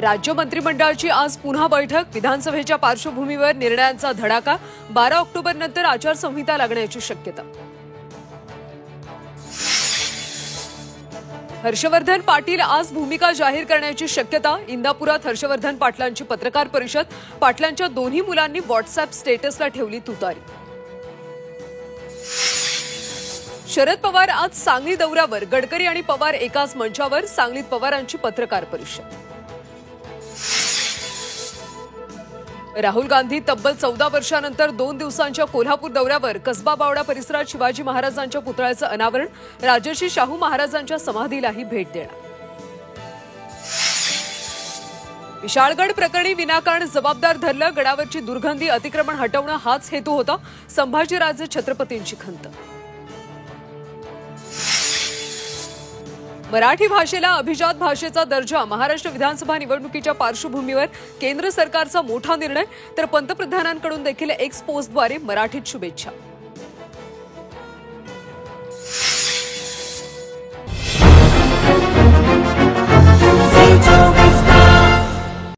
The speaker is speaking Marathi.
राज्य मंत्रिमंडळाची आज पुन्हा बैठक. विधानसभेच्या पार्श्वभूमीवर निर्णयांचा धडाका. 12 ऑक्टोबरनंतर आचारसंहिता लागण्याची शक्यता. हर्षवर्धन पाटील आज भूमिका जाहीर करण्याची शक्यता. इंदापुरात हर्षवर्धन पाटलांची पत्रकार परिषद. पाटलांच्या दोन्ही मुलांनी व्हॉट्सअॅप स्टेटसला ठेवली तुतारी. शरद पवार आज सांगली दौऱ्यावर. गडकरी आणि पवार एकाच मंचावर. सांगलीत पवारांची पत्रकार परिषद. राहुल गांधी तब्बल 14 वर्षांनंतर 2 दिवसांच्या कोल्हापूर दौऱ्यावर. कसबा बावडा परिसरात शिवाजी महाराजांच्या पुतळ्याचं अनावरण. राजर्षी शाहू महाराजांच्या समाधीलाही भेट देणार. विशाळगड प्रकरणी विनाकारण जबाबदार धरलं. गडावरची दुर्गंधी अतिक्रमण हटवणं हाच हेतू होता. संभाजीराजे छत्रपतींची खंत. मराठी भाषेला अभिजात भाषेचा दर्जा. महाराष्ट्र विधानसभा निवडणुकीच्या पार्श्वभूमीवर केंद्र सरकारचा मोठा निर्णय. तर पंतप्रधानांकडून देखील एक्स पोस्टद्वारे मराठीत शुभेच्छा.